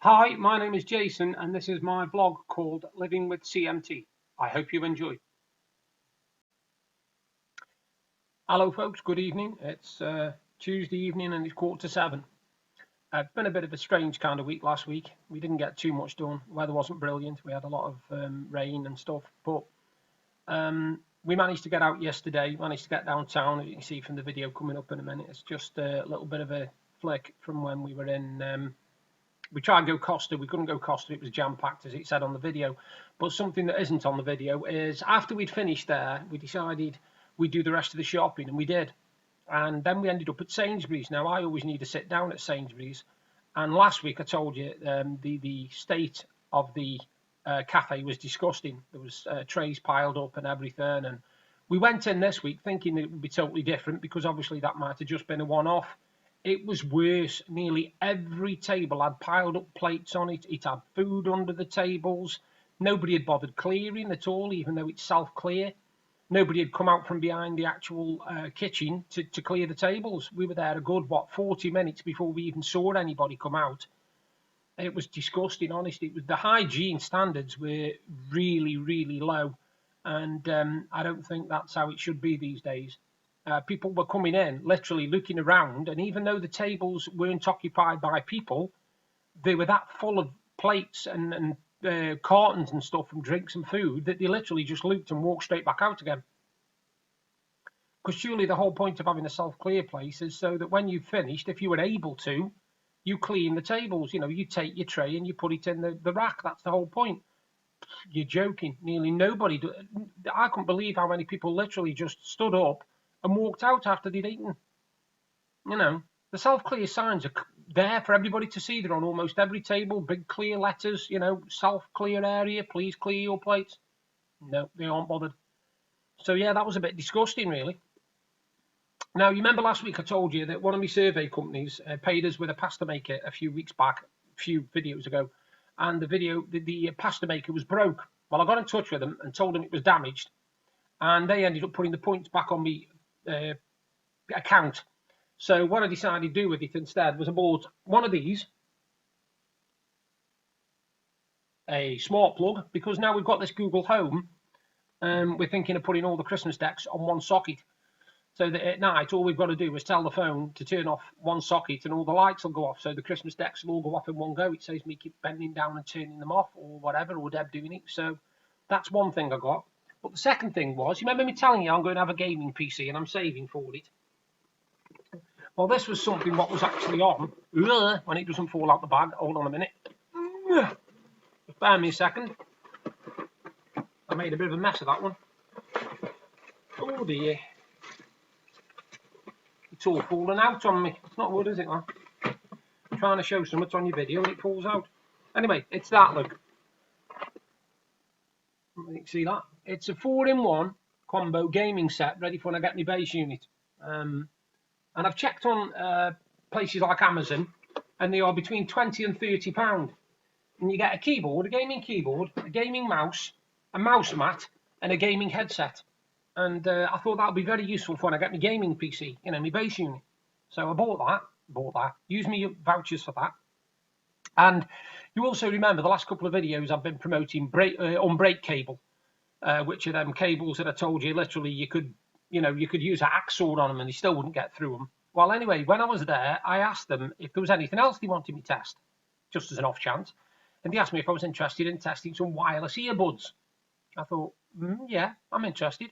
Hi, my name is Jason and this is my vlog called Living with CMT. I hope you enjoy. Hello folks, good evening. It's Tuesday evening and it's 6:45. It's been a bit of a strange kind of week last week. We didn't get too much done. Weather wasn't brilliant. We had a lot of rain and stuff, but we managed to get out yesterday, managed to get downtown. As you can see from the video coming up in a minute, it's just a little bit of a flick from when we were in we tried to go Costa, we couldn't go Costa, it was jam-packed as it said on the video. But something that isn't on the video is after we'd finished there, we decided we'd do the rest of the shopping, and we did. And then we ended up at Sainsbury's. Now, I always need to sit down at Sainsbury's. And last week I told you the state of the cafe was disgusting. There was trays piled up and everything. And we went in this week thinking that it would be totally different because obviously that might have just been a one-off. It was worse. Nearly every table had piled up plates on it. It had food under the tables. Nobody had bothered clearing at all, even though it's self-clear. Nobody had come out from behind the actual kitchen to clear the tables. We were there a good, 40 minutes before we even saw anybody come out. It was disgusting, honestly. The hygiene standards were really, really low. And I don't think that's how it should be these days. People were coming in, literally looking around, and even though the tables weren't occupied by people, they were that full of plates and cartons and stuff from drinks and food that they literally just looked and walked straight back out again. Because surely the whole point of having a self-clear place is so that when you've finished, if you were able to, you clean the tables. You know, you take your tray and you put it in the rack. That's the whole point. You're joking. Nearly nobody. I couldn't believe how many people literally just stood up and walked out after they'd eaten. You know, the self-clear signs are there for everybody to see. They're on almost every table, big clear letters, you know, self-clear area, please clear your plates. No, they aren't bothered. So yeah, that was a bit disgusting, really. Now, you remember last week I told you that one of my survey companies paid us with a pasta maker a few weeks back, a few videos ago, and the pasta maker was broke. Well, I got in touch with them and told them it was damaged, and they ended up putting the points back on me account. So what I decided to do with it instead was I bought one of these, a smart plug, because now we've got this Google Home, we're thinking of putting all the Christmas decks on one socket, so that at night all we've got to do is tell the phone to turn off one socket and all the lights will go off, so the Christmas decks will all go off in one go. It saves me keep bending down and turning them off or whatever, or Deb doing it. So that's one thing I got. But the second thing was, you remember me telling you I'm going to have a gaming PC and I'm saving for it? Well, this was something what was actually on, when it doesn't fall out the bag. Hold on a minute. Just bear me a second. I made a bit of a mess of that one. Oh dear. It's all falling out on me. It's not good, is it, man? I'm trying to show something on your video and it falls out. Anyway, it's that, look. You can see that. It's a 4-in-1 combo gaming set ready for when I get my base unit. And I've checked on places like Amazon, and they are between £20 and £30. And you get a keyboard, a gaming keyboard, a gaming mouse, a mouse mat, and a gaming headset. And I thought that would be very useful for when I get my gaming PC, you know, my base unit. So I bought that, used my vouchers for that. And you also remember the last couple of videos I've been promoting unbreak cable, which are them cables that I told you literally you could use an axe sword on them and you still wouldn't get through them. Well, anyway, when I was there, I asked them if there was anything else they wanted me to test, just as an off chance. And they asked me if I was interested in testing some wireless earbuds. I thought, yeah, I'm interested.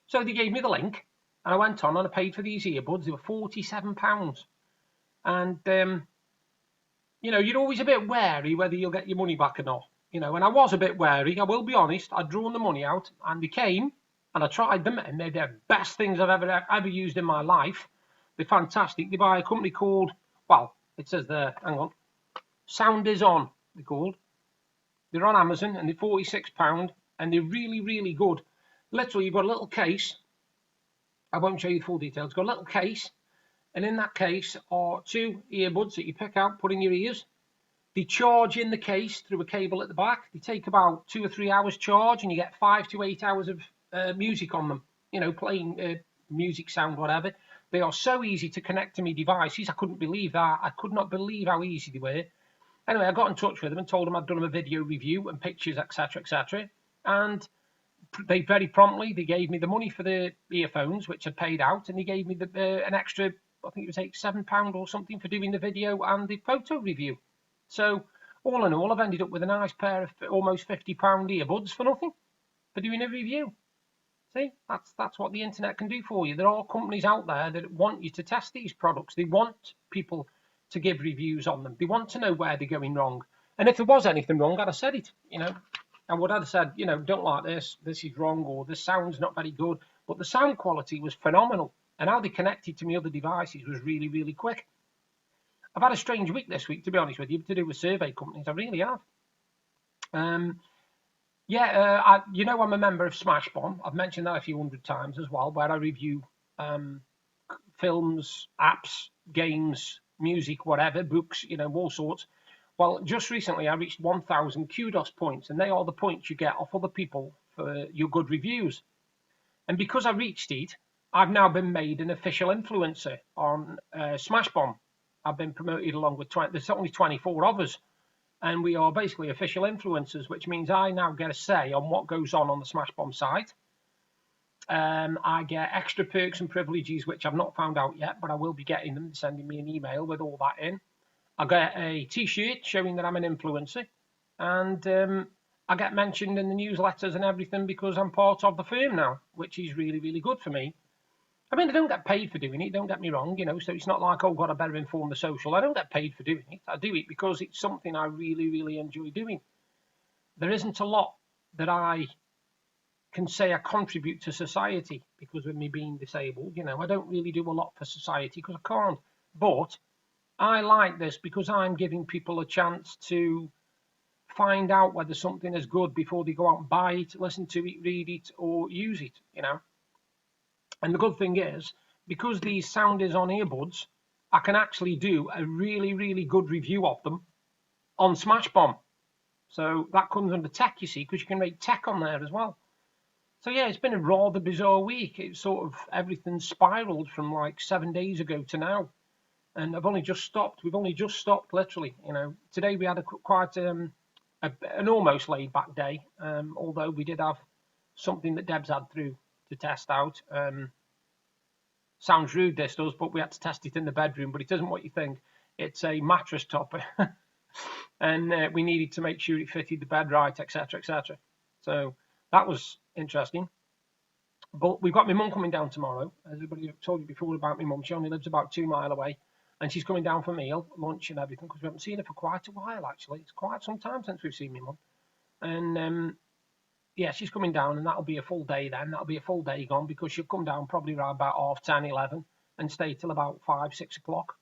So they gave me the link, and I went on and I paid for these earbuds. They were £47. And, you know, you're always a bit wary whether you'll get your money back or not. You know, and I was a bit wary, I will be honest. I'd drawn the money out, and they came, and I tried them, and they're the best things I've ever used in my life. They're fantastic. They're by a company called, well, it says there, hang on, SoundIson, they're called. They're on Amazon, and they're £46, and they're really, really good. Literally, you've got a little case. I won't show you the full details. It's got a little case, and in that case are 2 earbuds that you pick out, put in your ears. They charge in the case through a cable at the back. They take about 2 or 3 hours charge, and you get 5 to 8 hours of music on them. You know, playing music, sound, whatever. They are so easy to connect to my devices. I couldn't believe that. I could not believe how easy they were. Anyway, I got in touch with them and told them I'd done them a video review and pictures, etc., etc. And they very promptly, they gave me the money for the earphones, which I paid out, and they gave me an extra, I think it was £7 or something for doing the video and the photo review. So all in all, I've ended up with a nice pair of almost £50 earbuds for nothing, for doing a review. See, that's what the internet can do for you. There are companies out there that want you to test these products. They want people to give reviews on them. They want to know where they're going wrong. And if there was anything wrong, I'd have said it, I would have said, don't like this is wrong, or this sound's not very good. But the sound quality was phenomenal, and how they connected to my other devices was really, really quick. I've had a strange week this week, to be honest with you, to do with survey companies. I really have. I'm a member of Smashbomb. I've mentioned that a few hundred times as well, where I review films, apps, games, music, whatever, books, all sorts. Well, just recently I reached 1,000 kudos points, and they are the points you get off other people for your good reviews. And because I reached it, I've now been made an official influencer on Smashbomb. I've been promoted along with there's only 24 of us, and we are basically official influencers, which means I now get a say on what goes on the Smashbomb site. I get extra perks and privileges, which I've not found out yet, but I will be getting them, sending me an email with all that in. I get a t-shirt showing that I'm an influencer, and I get mentioned in the newsletters and everything because I'm part of the firm now, which is really, really good for me. I mean, I don't get paid for doing it, don't get me wrong, so it's not like, oh God, I better inform the social. I don't get paid for doing it. I do it because it's something I really, really enjoy doing. There isn't a lot that I can say I contribute to society because of me being disabled. I don't really do a lot for society because I can't. But I like this because I'm giving people a chance to find out whether something is good before they go out and buy it, listen to it, read it, or use it, And the good thing is, because these SoundIson earbuds, I can actually do a really, really good review of them on Smashbomb. So that comes under tech, you see, because you can rate tech on there as well. So yeah, it's been a rather bizarre week. It's sort of everything spiraled from like 7 days ago to now. And I've only just stopped. We've only just stopped, literally. Today we had quite an almost laid-back day, although we did have something that Deb's had through to test out. Sounds rude, this does, but we had to test it in the bedroom, but it isn't what you think. It's a mattress topper, and we needed to make sure it fitted the bed right, etc., etc. So that was interesting. But we've got my mum coming down tomorrow. As everybody told you before about my mum, she only lives about 2 miles away, and she's coming down for a meal, lunch and everything, because we haven't seen her for quite a while, actually. It's quite some time since we've seen my mum. And yeah, she's coming down, and that'll be a full day then. That'll be a full day gone, because she'll come down probably around about 10:30, 11, and stay till about 5, 6 o'clock.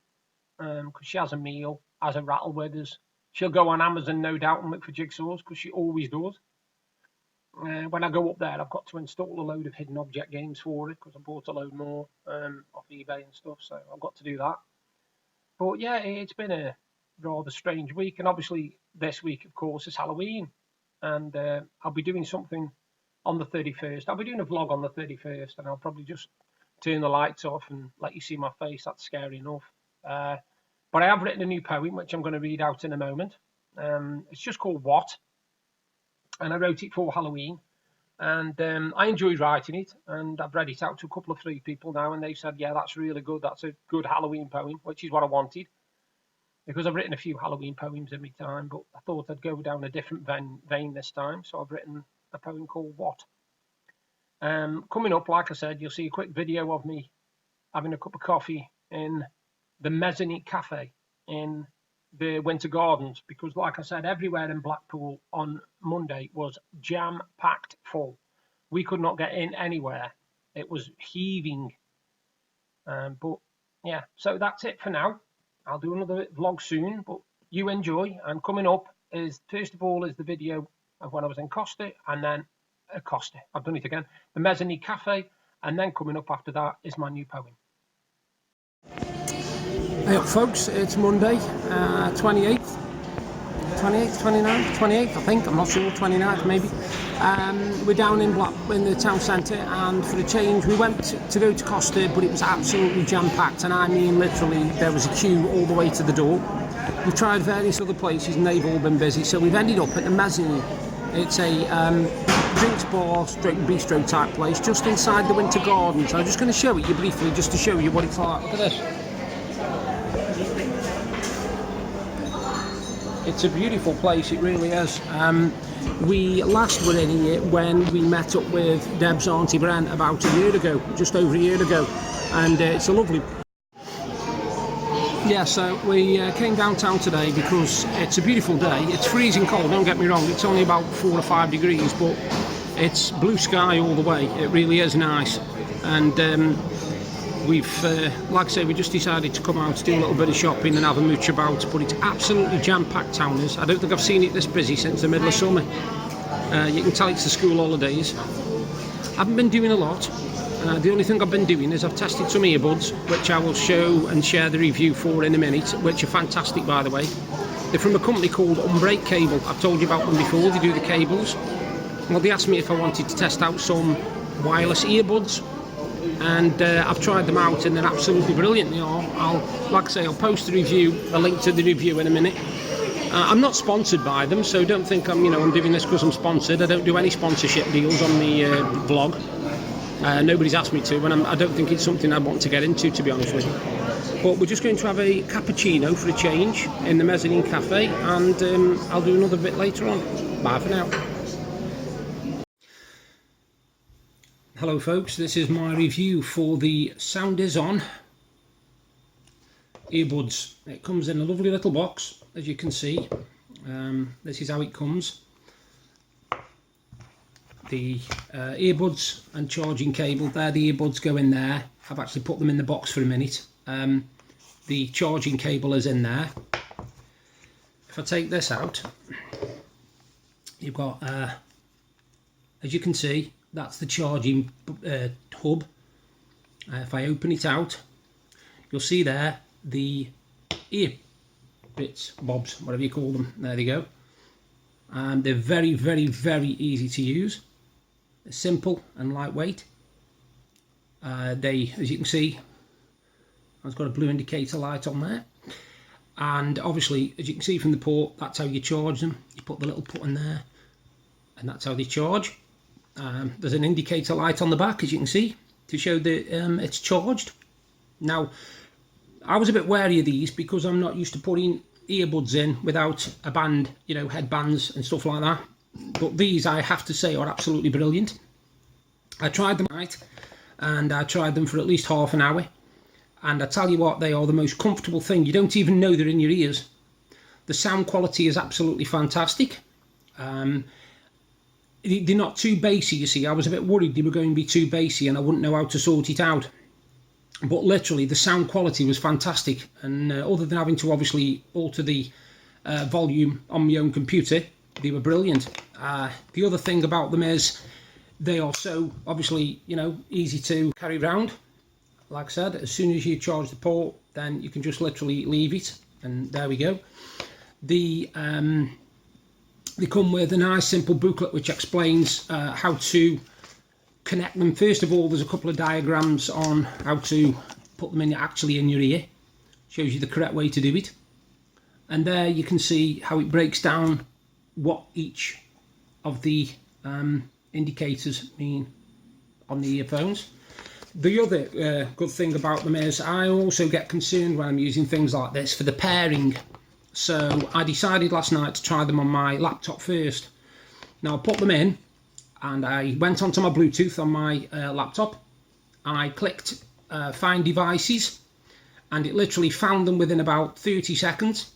Because she has a meal, has a rattle with us. She'll go on Amazon, no doubt, and look for jigsaws, because she always does. When I go up there, I've got to install a load of hidden object games for it, because I bought a load more off eBay and stuff, so I've got to do that. But yeah, it's been a rather strange week, and obviously this week, of course, is Halloween. And I'll be doing something on the 31st. I'll be doing a vlog on the 31st, and I'll probably just turn the lights off and let you see my face. That's scary enough. But I have written a new poem, which I'm going to read out in a moment. It's just called What? And I wrote it for Halloween. And I enjoyed writing it, and I've read it out to a couple of 3 people now, and they said, yeah, that's really good. That's a good Halloween poem, which is what I wanted. Because I've written a few Halloween poems in my time, but I thought I'd go down a different vein this time. So I've written a poem called What? Coming up, like I said, you'll see a quick video of me having a cup of coffee in the Mezzanine Cafe in the Winter Gardens, because like I said, everywhere in Blackpool on Monday was jam-packed full. We could not get in anywhere. It was heaving. But yeah, so that's it for now. I'll do another vlog soon, but you enjoy. And coming up is, first of all, is the video of when I was in Costa, and then Costa. I've done it again. The Mezzanine Cafe, and then coming up after that is my new poem. Hey up, folks, it's Monday, 28th, 29th, 28th, I think, I'm not sure, 29th maybe. We're down in the town centre, and for a change we went to go to Costa, but it was absolutely jam-packed, and I mean literally there was a queue all the way to the door. We've tried various other places and they've all been busy, so we've ended up at the Mezzanine. It's a drinks bar, stroke bistro type place just inside the Winter Garden. So I'm just going to show it you briefly just to show you what it's like. Look at this. It's a beautiful place, it really is. We last were in here when we met up with Deb's Auntie Brent about a year ago, just over a year ago, and it's a lovely... Yeah, so we came downtown today because it's a beautiful day. It's freezing cold, don't get me wrong, it's only about 4 or 5 degrees, but it's blue sky all the way. It really is nice. And we've, like I say, we just decided to come out to do a little bit of shopping and have a mooch about, but it's absolutely jam-packed, town is. I don't think I've seen it this busy since the middle of summer. You can tell it's the school holidays. I haven't been doing a lot. The only thing I've been doing is I've tested some earbuds, which I will show and share the review for in a minute, which are fantastic, by the way. They're from a company called Unbreak Cable. I've told you about them before. They do the cables. Well, they asked me if I wanted to test out some wireless earbuds, and I've tried them out, and they're absolutely brilliant. You know, like I say, I'll post the review, a link to the review in a minute. I'm not sponsored by them, so don't think I'm doing this because I'm sponsored. I don't do any sponsorship deals on the vlog. Nobody's asked me to, and I don't think it's something I want to get into, to be honest with you. But we're just going to have a cappuccino for a change in the Mezzanine Cafe, and I'll do another bit later on. Bye for now. Hello folks, this is my review for the SoundIson earbuds. It comes in a lovely little box, as you can see. This is how it comes. The earbuds and charging cable, there the earbuds go in there. I've actually put them in the box for a minute. The charging cable is in there. If I take this out, you've got, as you can see, that's the charging hub. If I open it out, you'll see there the ear bits, bobs, whatever you call them. There they go. And they're very, very, very easy to use. They're simple and lightweight. They, as you can see, it's got a blue indicator light on there. And obviously, as you can see from the port, that's how you charge them. You put the little button there, and that's how they charge. There's an indicator light on the back, as you can see, to show that it's charged. Now, I was a bit wary of these because I'm not used to putting earbuds in without a band, headbands and stuff like that. But these, I have to say, are absolutely brilliant. I tried them right, and I tried them for at least half an hour. And I tell you what, they are the most comfortable thing. You don't even know they're in your ears. The sound quality is absolutely fantastic. They're not too bassy, you see. I was a bit worried they were going to be too bassy and I wouldn't know how to sort it out. But literally, the sound quality was fantastic. And other than having to obviously alter the volume on my own computer, they were brilliant. The other thing about them is they are so, obviously, easy to carry around. Like I said, as soon as you charge the port, then you can just literally leave it. And there we go. They come with a nice simple booklet which explains how to connect them. First of all, there's a couple of diagrams on how to put them in actually in your ear. Shows you the correct way to do it. And there you can see how it breaks down what each of the indicators mean on the earphones. The other good thing about them is I also get concerned when I'm using things like this for the pairing. So I decided last night to try them on my laptop first. Now I put them in and I went onto my Bluetooth on my laptop. I clicked find devices and it literally found them within about 30 seconds.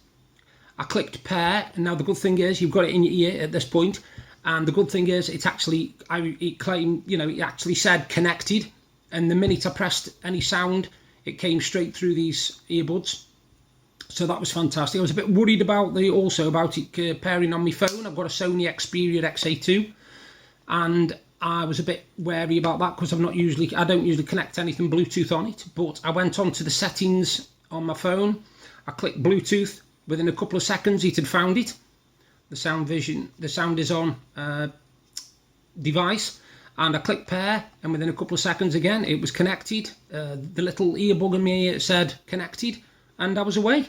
I clicked pair, and now the good thing is you've got it in your ear at this point, and the good thing is it's actually, it claimed, it actually said connected, and the minute I pressed any sound it came straight through these earbuds. So that was fantastic. I was a bit worried about it pairing on my phone. I've got a Sony Xperia XA2, and I was a bit wary about that because I don't usually connect anything Bluetooth on it. But I went on to the settings on my phone. I clicked Bluetooth. Within a couple of seconds, it had found it. The SoundIson device, and I clicked pair, and within a couple of seconds again, it was connected. The little earbud in my ear said connected, and I was away.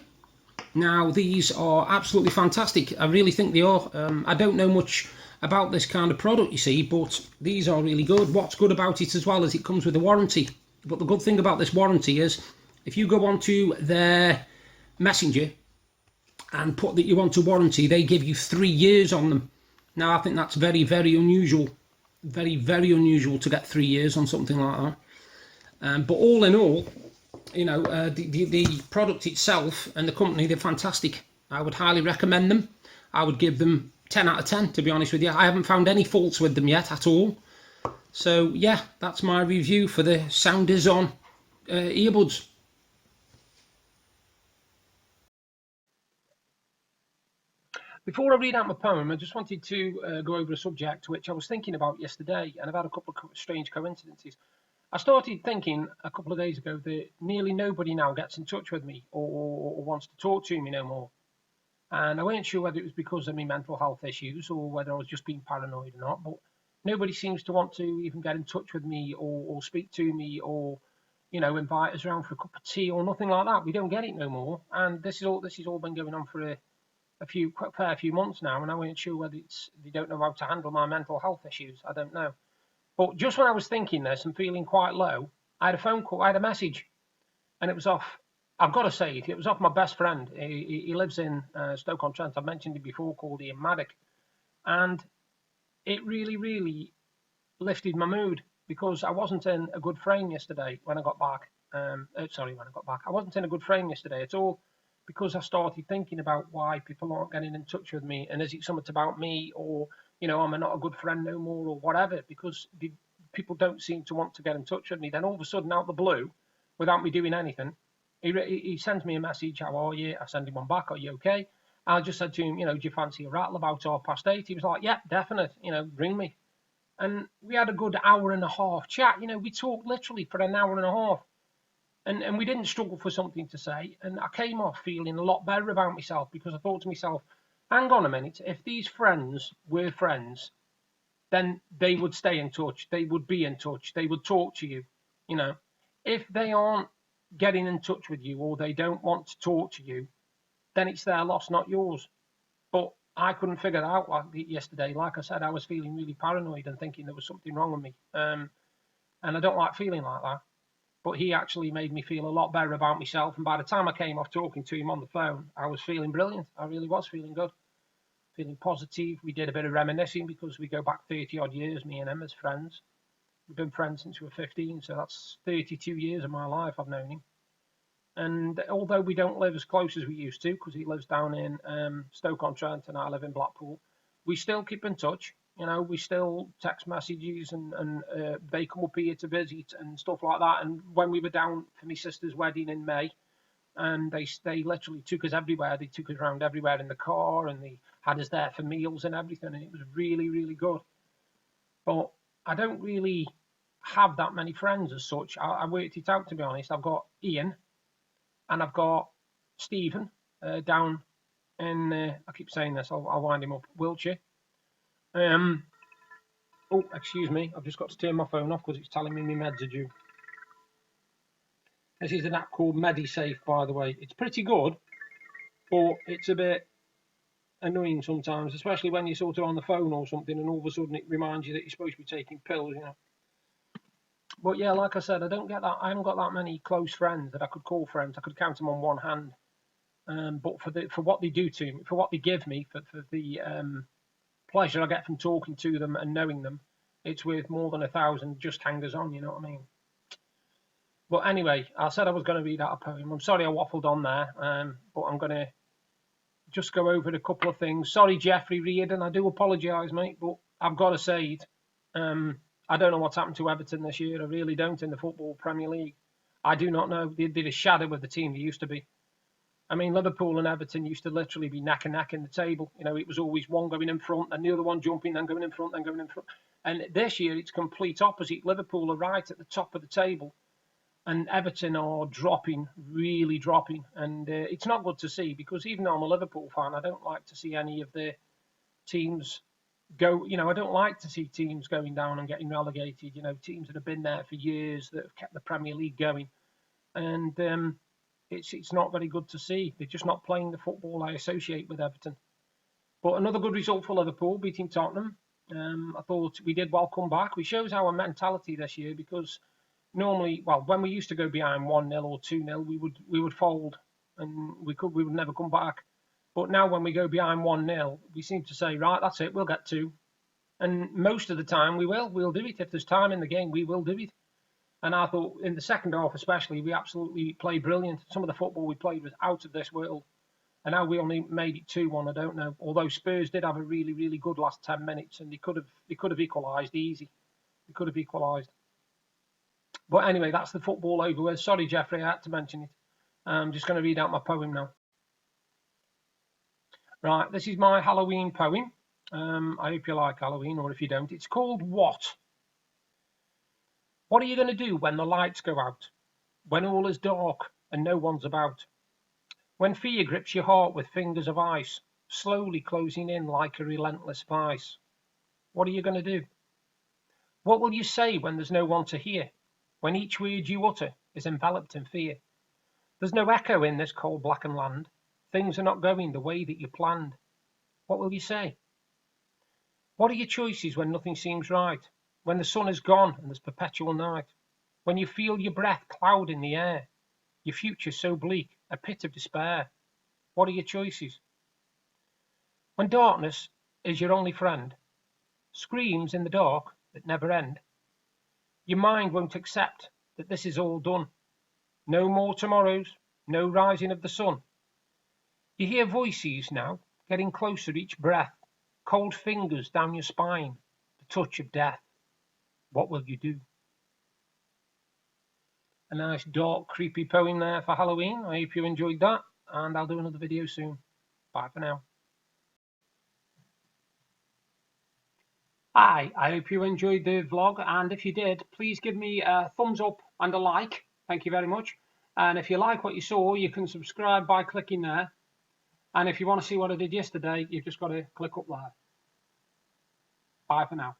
Now, these are absolutely fantastic. I really think they are. I don't know much about this kind of product, you see, but these are really good. What's good about it as well is it comes with a warranty. But the good thing about this warranty is if you go onto their Messenger and put that you want a warranty, they give you 3 years on them. Now, I think that's very, very unusual. Very, very unusual to get 3 years on something like that. But all in all, you know, the product itself and the company, they're fantastic. I would highly recommend them. I would give them 10 out of 10, to be honest with you. I haven't found any faults with them yet at all. So, yeah, that's my review for the SoundIson earbuds. Before I read out my poem, I just wanted to go over a subject which I was thinking about yesterday, and I've had a couple of strange coincidences. I started thinking a couple of days ago that nearly nobody now gets in touch with me or wants to talk to me no more. And I weren't sure whether it was because of my mental health issues or whether I was just being paranoid or not, but nobody seems to want to even get in touch with me or speak to me or, you know, invite us around for a cup of tea or nothing like that. We don't get it no more. And this has all been going on for a fair few months now, and I weren't sure whether they don't know how to handle my mental health issues. I don't know. But just when I was thinking this and feeling quite low, I had a phone call, I had a message, and it was off. I've got to say, it was off my best friend. He lives in Stoke-on-Trent. I've mentioned it before, called Ian Maddock. And it really, really lifted my mood because I wasn't in a good frame yesterday when I got back. I wasn't in a good frame yesterday at all because I started thinking about why people aren't getting in touch with me. And is it something about me or, you know, am I not a good friend no more or whatever? Because people don't seem to want to get in touch with me. Then all of a sudden, out of the blue, without me doing anything, he sends me a message, how are you? I send him one back, are you okay? I just said to him, you know, do you fancy a rattle about 8:30? He was like, yeah, definite, you know, ring me. And we had a good hour and a half chat. You know, we talked literally for an hour and a half. And we didn't struggle for something to say. And I came off feeling a lot better about myself because I thought to myself, hang on a minute, if these friends were friends, then they would stay in touch. They would be in touch. They would talk to you. You know, if they aren't getting in touch with you or they don't want to talk to you, then it's their loss, not yours. But I couldn't figure that out yesterday. Like I said, I was feeling really paranoid and thinking there was something wrong with me. And I don't like feeling like that. But he actually made me feel a lot better about myself. And by the time I came off talking to him on the phone, I was feeling brilliant. I really was feeling good, feeling positive. We did a bit of reminiscing because we go back 30 odd years, me and him as friends. We've been friends since we were 15, so that's 32 years of my life I've known him. And although we don't live as close as we used to, because he lives down in Stoke-on-Trent and I live in Blackpool, we still keep in touch. You know, we still text messages and they come up here to visit and stuff like that. And when we were down for my sister's wedding in May, and they literally took us everywhere. They took us around everywhere in the car and they had us there for meals and everything. And it was really, really good. But I don't really have that many friends as such. I worked it out, to be honest. I've got Ian and I've got Stephen down in, I keep saying this, I'll wind him up, Wiltshire. Oh, excuse me, I've just got to turn my phone off because it's telling me my meds are due. This is an app called MediSafe, by the way. It's pretty good, but it's a bit annoying sometimes, especially when you're sort of on the phone or something and all of a sudden it reminds you that you're supposed to be taking pills, you know. But yeah, like I said, I haven't got that many close friends that I could call friends. I could count them on one hand. But for what they do to me, for what they give me, for the pleasure I get from talking to them and knowing them, it's worth more than 1,000 just hangers on, you know what I mean? But anyway, I said I was going to read out a poem. I'm sorry I waffled on there, but I'm going to just go over a couple of things. Sorry, Jeffrey Reardon, I do apologise, mate, but I've got to say it. I don't know what's happened to Everton this year. I really don't in the Football Premier League. I do not know. They're a shadow of the team they used to be. I mean, Liverpool and Everton used to literally be neck and neck in the table. You know, it was always one going in front, and the other one jumping, then going in front, then going in front. And this year, it's complete opposite. Liverpool are right at the top of the table, and Everton are dropping, really dropping. And it's not good to see because even though I'm a Liverpool fan, I don't like to see any of the teams go. You know, I don't like to see teams going down and getting relegated. You know, teams that have been there for years that have kept the Premier League going. And It's not very good to see. They're just not playing the football I associate with Everton. But another good result for Liverpool, beating Tottenham. I thought we did well come back. Which shows our mentality this year, because normally, well, when we used to go behind 1-0 or 2-0, we would fold and we would never come back. But now when we go behind 1-0, we seem to say, right, that's it, we'll get 2. And most of the time we'll do it. If there's time in the game, we will do it. And I thought in the second half especially, we absolutely played brilliant. Some of the football we played was out of this world. And now we only made it 2-1, I don't know. Although Spurs did have a really, really good last 10 minutes, and they could have equalised easy. They could have equalised. But anyway, that's the football over with. Sorry, Jeffrey, I had to mention it. I'm just going to read out my poem now. Right, this is my Halloween poem. I hope you like Halloween, or if you don't, it's called What? What are you going to do when the lights go out? When all is dark and no one's about? When fear grips your heart with fingers of ice, slowly closing in like a relentless vice? What are you going to do? What will you say when there's no one to hear? When each word you utter is enveloped in fear? There's no echo in this cold blackened land. Things are not going the way that you planned. What will you say? What are your choices when nothing seems right? When the sun is gone and there's perpetual night? When you feel your breath cloud in the air? Your future so bleak, a pit of despair? What are your choices? When darkness is your only friend, screams in the dark that never end, your mind won't accept that this is all done. No more tomorrows, no rising of the sun. You hear voices now, getting closer each breath, cold fingers down your spine, the touch of death. What will you do? A nice dark creepy poem there for Halloween. I hope you enjoyed that, and I'll do another video soon. Bye for now. Hi, I hope you enjoyed the vlog, and if you did, please give me a thumbs up and a like. Thank you very much. And if you like what you saw, you can subscribe by clicking there. And if you want to see what I did yesterday, you've just got to click up there. Bye for now.